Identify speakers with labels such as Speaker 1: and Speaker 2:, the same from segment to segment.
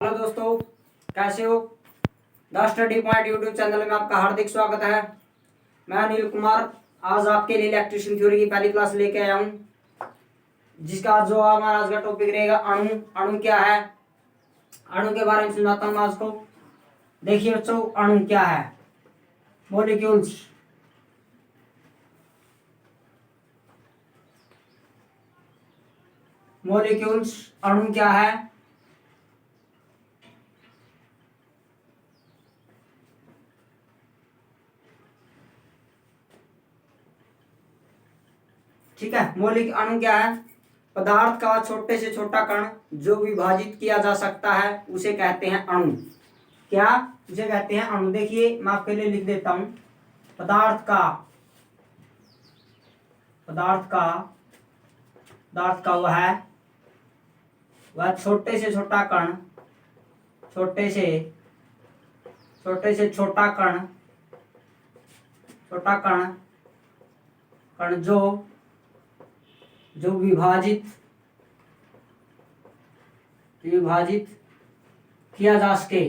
Speaker 1: Hello दोस्तों, कैसे हो। The study point YouTube channel में आपका हार्दिक स्वागत है। मैं अनिल कुमार आज आपके लिए इलेक्ट्रिशियन थ्योरी की पहली क्लास लेके आया हूँ, जिसका जो हमारा आज का टॉपिक रहेगा अणु। अणु क्या है, अणु के बारे में सुनाता हूँ आज को। देखिए बच्चों, अणु क्या है। मॉलिक्यूल्स, मॉलिक्यूल्स अणु क्या है। ठीक है, मौलिक अणु क्या है। पदार्थ का छोटे से छोटा कण जो विभाजित किया जा सकता है उसे कहते हैं अणु। क्या उसे कहते हैं अणु। देखिए मैं आपके लिए लिख देता हूं। पदार्थ का पदार्थ का पदार्थ का वह छोटे से छोटा कण, छोटे से छोटा कण कण जो विभाजित किया जा सके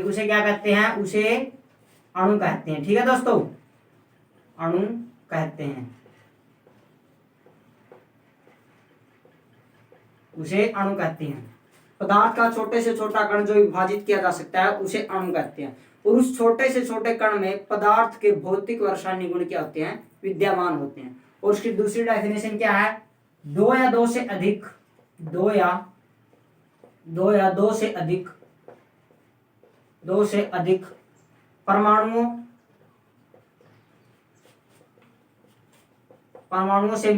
Speaker 1: उसे क्या कहते हैं, उसे अणु कहते हैं। ठीक है दोस्तों, अणु कहते हैं, उसे अणु कहते हैं। पदार्थ का छोटे से छोटा कण जो विभाजित किया जा सकता है उसे अणु कहते हैं। और उस छोटे से छोटे कण में पदार्थ के भौतिक व रासायनिक गुण क्या होते हैं, विद्यमान होते हैं। और उसकी दूसरी डेफिनेशन क्या है, दो या दो से अधिक परमाणुओं से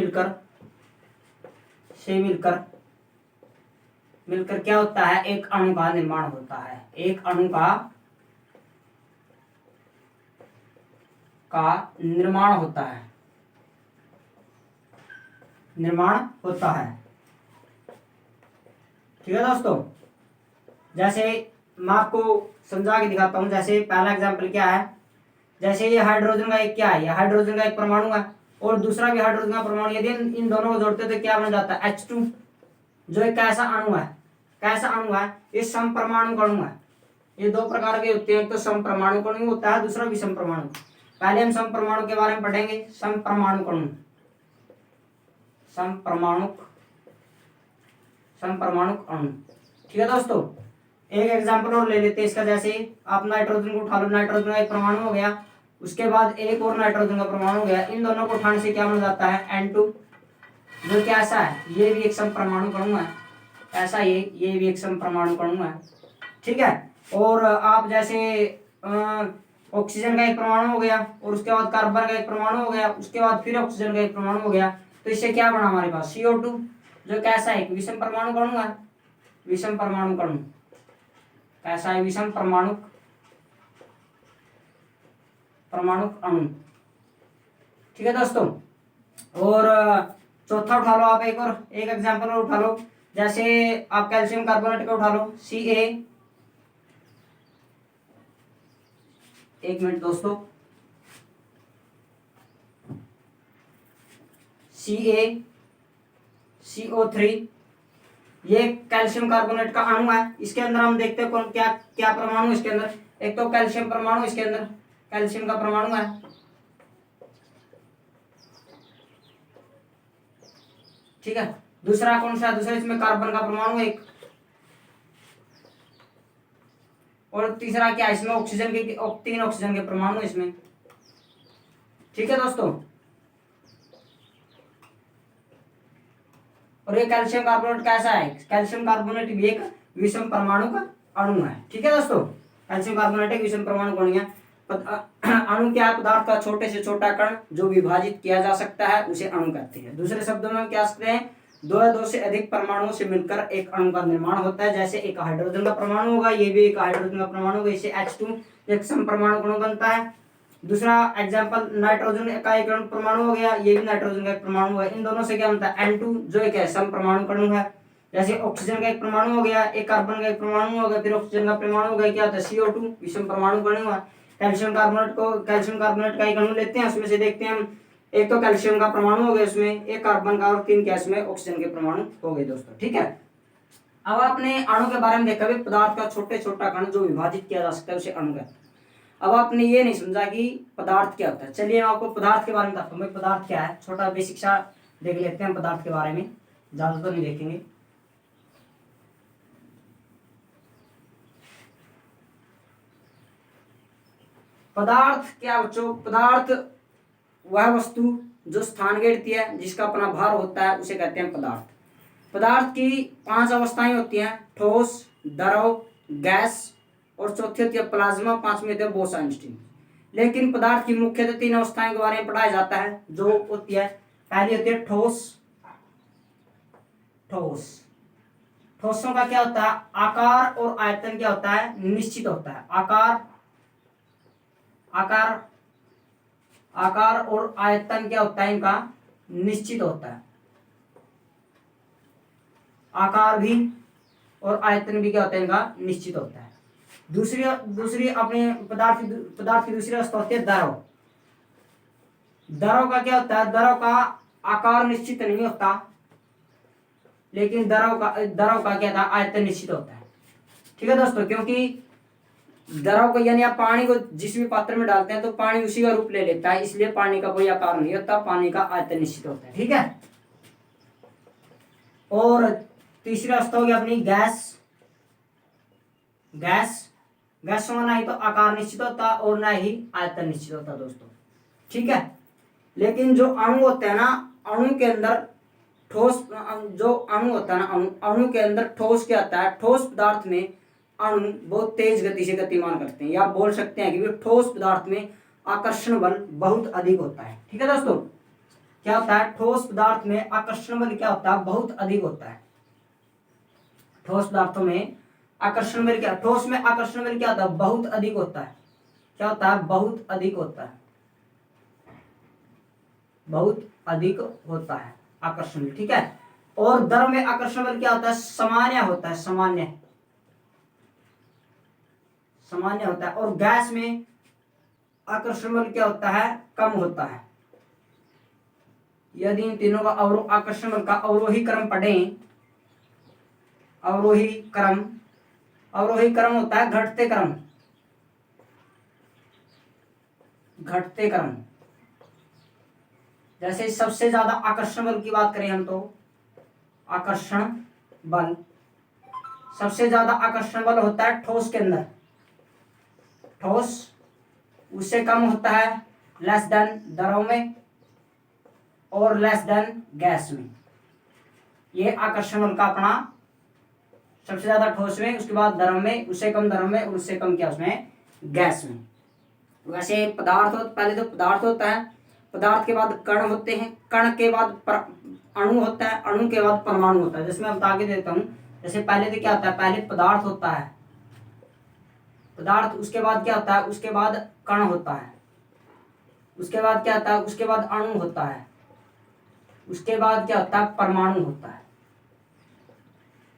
Speaker 1: मिलकर क्या होता है, एक अणु का निर्माण होता है। एक अणु का निर्माण होता है। ठीक है दोस्तों, जैसे मैं आपको समझा के दिखाता हूं। जैसे पहला एग्जांपल क्या है, जैसे ये हाइड्रोजन का एक क्या है, ये हाइड्रोजन का एक परमाणु है और दूसरा भी हाइड्रोजन का परमाणु। यदि इन दोनों को जोड़ते तो क्या बन जाता है, H2, जो एक कैसा अणु है, ये समपरमाणु अणु है। ये दो प्रकार के होते हैं, एक तो समपरमाणु अणु होता है, दूसरा विषम परमाणु। पहले हम समपरमाणु के बारे में पढ़ेंगे। समपरमाणु अणु। ठीक है दोस्तों, एक एग्जांपल और ले लेते हैं इसका। जैसे आप नाइट्रोजन को उठा लो, नाइट्रोजन का एक परमाणु हो गया, उसके बाद एक और नाइट्रोजन का परमाणु हो गया। इन दोनों को उठाने से क्या बन जाता है, N2, जो कि ऐसा है, ये भी एक समपरमाणु अणु है। ऐसा ये भी एक समपरमाणु अणु है। ठीक है, और आप जैसे ऑक्सीजन का एक परमाणु हो गया और उसके बाद कार्बन का एक परमाणु हो गया, उसके बाद फिर ऑक्सीजन का एक परमाणु हो गया, तो इससे क्या बना हमारे पास, CO2, जो कैसा है, विषम परमाणु अणु है। विषम परमाणु अणु कैसा है, विषम परमाणु अणु। ठीक है दोस्तों, और चौथा उठा लो आप, एक एग्जांपल और उठा लो। जैसे आप कैल्शियम कार्बोनेट का उठा लो, Ca, एक मिनट दोस्तों, CaCO3, ये कैल्शियम कार्बोनेट का अणु है। इसके अंदर हम देखते हैं कौन क्या क्या परमाणु इसके अंदर। एक तो कैल्शियम परमाणु, इसके अंदर कैल्शियम का परमाणु है। ठीक है, दूसरा कौन सा, दूसरा इसमें कार्बन का परमाणु एक, और तीसरा क्या, इसमें ऑक्सीजन के 3 ऑक्सीजन के परमाणु इसमें। ठीक है दोस्तों, और ये कैल्शियम कार्बोनेट कैसा है, कैल्शियम कार्बोनेट भी एक विषम परमाणु का अणु है। ठीक है दोस्तों, कैल्शियम कार्बोनेट एक विषम परमाणु अणु है। अणु क्या है, पदार्थ का छोटे से छोटा कण जो विभाजित किया जा सकता है उसे अणु कहते हैं। दूसरे शब्दों में क्या सकते हैं, दो या दो से अधिक परमाणुओं से मिलकर एक अणु का निर्माण होता है। जैसे एक हाइड्रोजन का परमाणु होगा, ये भी एक हाइड्रोजन का परमाणु होगा, इससे H2 एक समपरमाणु अणु बनता है। दूसरा एग्जांपल, नाइट्रोजन का एक परमाणु हो गया, ये भी नाइट्रोजन का एक परमाणु है। इन दोनों से क्या बनता है, N2, जो एक है समपरमाणु अणु है। जैसे ऑक्सीजन का एक परमाणु हो गया, एक कार्बन का एक परमाणु हो गया, फिर ऑक्सीजन का परमाणु हो गया, क्या होता है, CO2, विषम परमाणु अणु है। कैल्शियम कार्बोनेट का एक अणु लेते हैं, उसमें से देखते हैं हम एक तो कैल्शियम का परमाणु हो गया उसमें, एक कार्बन का और 3 क्या इसमें ऑक्सीजन के परमाणु हो गए दोस्तों। ठीक है, अब आपने अणु के बारे में देखा भी, पदार्थ का छोटे छोटा कण जो विभाजित किया जा सकता है उसे अणु कहते हैं। अब आपने ये नहीं समझा कि पदार्थ क्या होता है। चलिए मैं आपको पदार्थ के बारे में बताता हूँ। पदार्थ क्या है, छोटा बेसिक सा देख लेते हैं पदार्थ के बारे में, ज्यादा तो नहीं देखेंगे। पदार्थ क्या बच्चों, पदार्थ वह वस्तु जो स्थान घेरती है, जिसका अपना भार होता है, उसे कहते हैं पदार्थ। पदार्थ की 5 अवस्थाएं होती हैं, ठोस, द्रव, गैस और चौथी होती है प्लाज्मा, 5वीं होती है बोस-आइंस्टीन। लेकिन पदार्थ की मुख्यतः 3 अवस्थाएं के बारे में पढ़ाया जाता है, जो होती है, पहली होती है ठोस। ठोस, ठोसों का क्या होता है, आकार और आयतन क्या होता है, निश्चित होता है। आकार और आयतन क्या होता है, इनका निश्चित होता है। आकार भी और आयतन भी क्या होता है, इनका निश्चित होता है। दूसरी अपने पदार्थ की दूसरी अवस्था होती है द्रव। द्रव का क्या होता है, द्रव का आकार निश्चित नहीं होता, लेकिन द्रव का क्या था, आयतन निश्चित होता है। ठीक है दोस्तों, क्योंकि द्रव को यानी आप पानी को जिस भी पात्र में डालते हैं तो पानी उसी का रूप ले लेता है, इसलिए पानी का कोई आकार नहीं होता, पानी का आयतन निश्चित होता है। ठीक है, और तीसरी अवस्था होगी अपनी गैस में ना ही तो आकार निश्चित होता और ना ही आयतन निश्चित होता दोस्तों। ठीक है, लेकिन जो अणु होते हैं ना, अणु के अंदर ठोस, जो अणु होता है ना, अणु के अंदर ठोस क्या होता है, ठोस पदार्थ में अणु बहुत तेज गति से गतिमान करते हैं, या आप बोल सकते हैं कि ठोस पदार्थ में आकर्षण बल बहुत अधिक होता है। ठीक है दोस्तों, क्या होता है, ठोस पदार्थ में आकर्षण बल क्या होता है, बहुत अधिक होता है। ठोस पदार्थों में आकर्षण बल क्या, ठोस में आकर्षण बल क्या होता है, बहुत अधिक होता है। क्या होता है, बहुत अधिक होता है, बहुत अधिक होता है आकर्षण बल। ठीक है, और द्रव में आकर्षण बल क्या होता है, सामान्य होता है, सामान्य होता है। और गैस में आकर्षण बल क्या होता है, कम होता है। यदि इन तीनों का आकर्षण बल का अवरोही क्रम पढ़ें, अवरोही क्रम होता है घटते क्रम। जैसे सबसे ज्यादा आकर्षण बल की बात करें हम तो आकर्षण बल, सबसे ज्यादा आकर्षण बल होता है ठोस के अंदर, ठोस, उससे कम होता है लेस देन द्रव में और लेस देन गैस में। ये आकर्षण बल का अपना सबसे ज्यादा ठोस में, उसके बाद द्रव में, उससे कम द्रव में और उससे कम क्या उसमें, गैस में। वैसे पदार्थ पहले तो पदार्थ होता है, पदार्थ के बाद कण होते हैं, कण के बाद अणु होता है, अणु के बाद परमाणु होता है। जैसे मैं बता के देता हूँ, जैसे पहले तो क्या होता है, पहले पदार्थ होता है, पदार्थ, उसके बाद क्या होता है, उसके बाद कण होता है, उसके बाद क्या होता है, उसके बाद अणु होता है, उसके बाद क्या होता है, परमाणु होता है।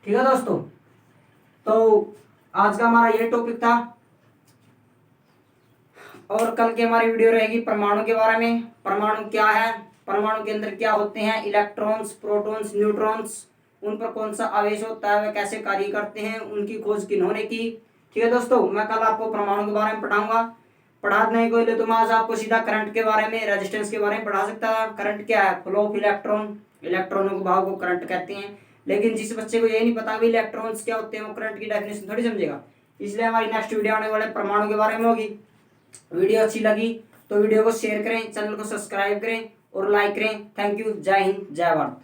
Speaker 1: ठीक है दोस्तों, तो आज का हमारा ये टॉपिक था, और कल की हमारी वीडियो रहेगी परमाणु के बारे में। परमाणु क्या है, परमाणु के अंदर क्या होते हैं, इलेक्ट्रॉन्स, प्रोटॉन्स, न्यूट्रॉन्स, उन पर कौन सा आवेश होता है, वे कैसे कार्य करते हैं, उनकी खोज किन्होंने की। ठीक है दोस्तों, मैं कल आपको परमाणु के बारे में पढ़ाऊंगा। पढ़ाने को तो मैं आज आपको सीधा करंट के बारे में, रेजिस्टेंस के बारे में पढ़ा सकता था। करंट क्या है, फ्लो ऑफ इलेक्ट्रॉन, इलेक्ट्रॉनों के भाव को करंट कहते हैं। लेकिन जिस बच्चे को ये नहीं पता भी इलेक्ट्रॉन्स क्या होते हैं, वो करंट की डेफिनेशन थोड़ी समझेगा। इसलिए हमारी नेक्स्ट वीडियो आने वाले परमाणु के बारे में होगी। वीडियो अच्छी लगी तो वीडियो को शेयर करें, चैनल को सब्सक्राइब करें और लाइक करें। थैंक यू, जय हिंद, जय भारत।